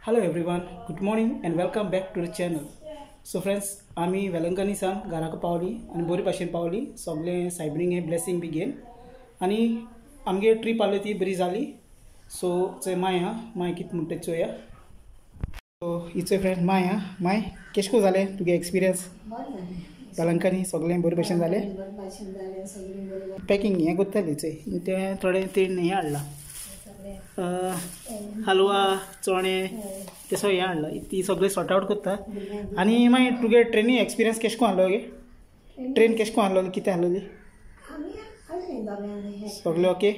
Hello everyone, good morning and welcome back to the channel. So friends, आम्ही Velankanni San घराक पावली आणि बरी भाशेन पावली. सगळे सायबीणीक हे ब्लेसिंग बी घेन आणि आमगे ट्रीप आली ती बरी जाली. सो चय माय माय कित म्हणटा चोया. सो हिचो फ्रेंड माय केशको जाले तुगे एक्सपिरियन्स वेलंकनी सगळे बरी भाशेन जाले. पॅकिंग हे करताली चय ते थोडे तीन हे हाडला हलवा चणे ते सगळें हें हाडला ती सगळें सॉर्ट आवट करता. आनी मागीर तुगे ट्रेनी एक्सपिरियन्स केश को आहलो गे ट्रेन केश को आहलोली कितें आहलोली सगळें ओके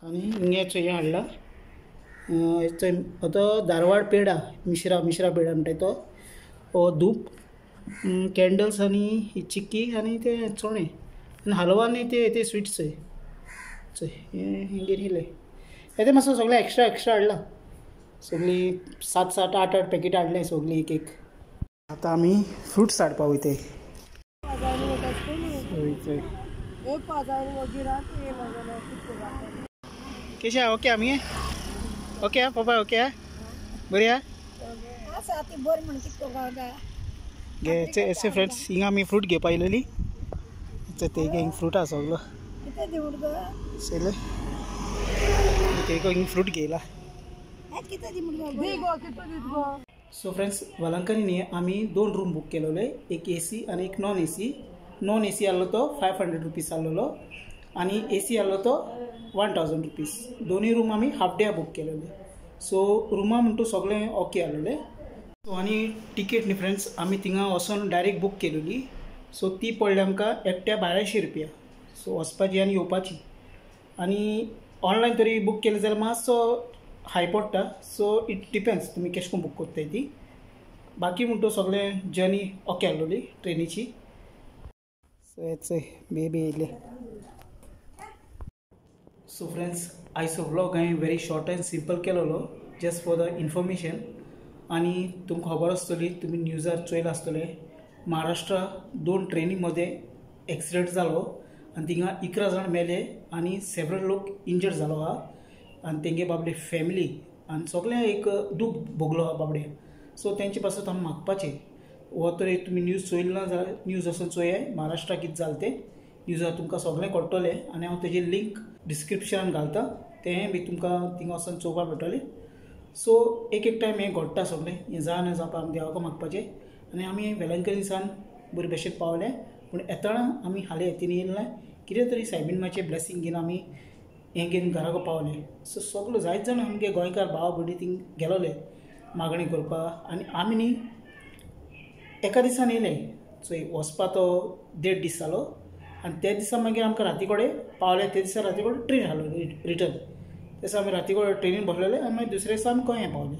आनी हिंगेचो हें हाडला तो धारवाड पेडा मिश्रा पेडा म्हणटा तो धूप कॅन्डल्स आनी चिक्की आनी ते चणे आनी हलवा आनी ते स्वीट्स चय हिंगेर येयले ते मातसो सगळें एक्स्ट्रा हाडला. सगळीं 7 8 पॅकेट हाडले सगळीं एक. आतां आमी फ्रुट्स हाडपा वयताय. कशें आहा ओके आमी ओके आहा पप्पा ओके आहा बरी आहा घे एसे फ्रेंड्स हिंगा आमी फ्रूट घेवपा आयलेली ते हिंग फ्रूट आहा सगलो चल हिंग फ्रूट घेयला. सो फ्रेंड्स वेलंकनी न्ही आमी 2 रूम बूक केलोले एक AC आनी एक नॉन AC आहलो तो 500 रुपीज आहलो आनी AC आहलो तो 1000 रुपीज. दोनी रूम आमी हाफ डे बूक केलोले. सो रुमा म्हणटू सगळें ओके आहलोले. सो आनी टिकेट न्ही फ्रेंड्स आमी थिंगा वचून डायरेक्ट बूक केलेली. सो ती पडली आमकां एकट्या 1200 रुपया. सो वचपाची आनी येवपाची आनी ऑनलायन तरी बूक केली जाल्यार मातसो हाय पडटा. सो इट डिपेंड्स तुमी केश कोन बूक करताय ती. बाकी म्हणटू सगळें जर्नी ओके आहलोली ट्रेनीची. सो हेच बेबी येयले. सो फ्रेंड्स आयचो व्लॉग हांवें व्हेरी शॉर्ट एंड सिंपल केलोलो जस्ट फॉर द इन्फॉर्मेशन. आनी तुमकां खबर आसतली तुमी न्यूजार चोयला आसतले महाराष्ट्रा 2 ट्रेनी मदें एक्सिडेंट जालो आनी थिंगा 11 जाण मेले आनी सेवरल लोक इंजर्ड जालो आहा आनी तेंगे बाबडे फॅमिली आनी सगळें एक दूख भोगलो आहा बाबडे. सो तेंचे पासत आमी मागपाचें हो तरी तुमी न्यूज चोयले ना जाल्यार न्यूज वचून चोयाय महाराष्ट्रा कितें जालें तें न्यूजार तुमकां सगळें कळटलें आनी हांव तेजें लिंक डिस्क्रिप्शनान घालता तें बी तुमकां थिंगा वचून चोवपाक मेळटलें. सो एक टायम हें घडटा सगळें हें जावन जावपा आमी देवाक मागपाचें आनी आमी वेलंकनी सान बरे भशेन पावले. पूण येताना आमी हाले येतीन येयले ना कितें तरी सायबीण ब्लेसिंग घेवन आमी हें घेवन घराक पावले. सो सगळो जायत जाण आमगे गोंयकार भाव भयणी थिंग गेलोले मागणी करपाक आनी आमी न्ही एका दिसान येयले. चोय वचपा तो 1.5 दीस जालो आनी त्या दिसा मागीर आमकां राती कडेन पावले. त्या दिसा राती कडेन ट्रेन आहलो रिटर्न. तसो आमी राती कडेन ट्रेनीन बसलेले आनी मागीर दुसरे दिसा आमी गोंया पावले.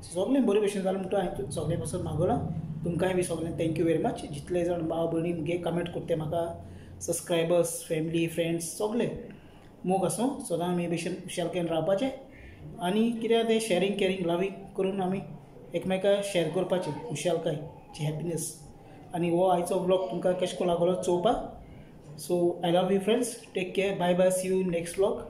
सगळें बरे भशेन जालें म्हणटा हांवें सगळें पासून मागोलां. तुमकांय बी सगळें थँक्यू व्हेरी मच जितले जाण भाव भयणी मुगे कमेंट करते म्हाका सबस्क्रायबर्स फॅमिली फ्रेंड्स सगळे मोग आसूं सदां आमी भशेन हुशालकायेन रावपाचें आनी कित्याक तें शेअरिंग कॅरिंग लवींग करून आमी एकमेकाक शेअर करपाचें हुशालकायची हॅपिनेस. आनी हो आयचो व्लॉग तुमकां केश को लागलो चोवपाक. So I love you friends take care bye bye see you in next vlog.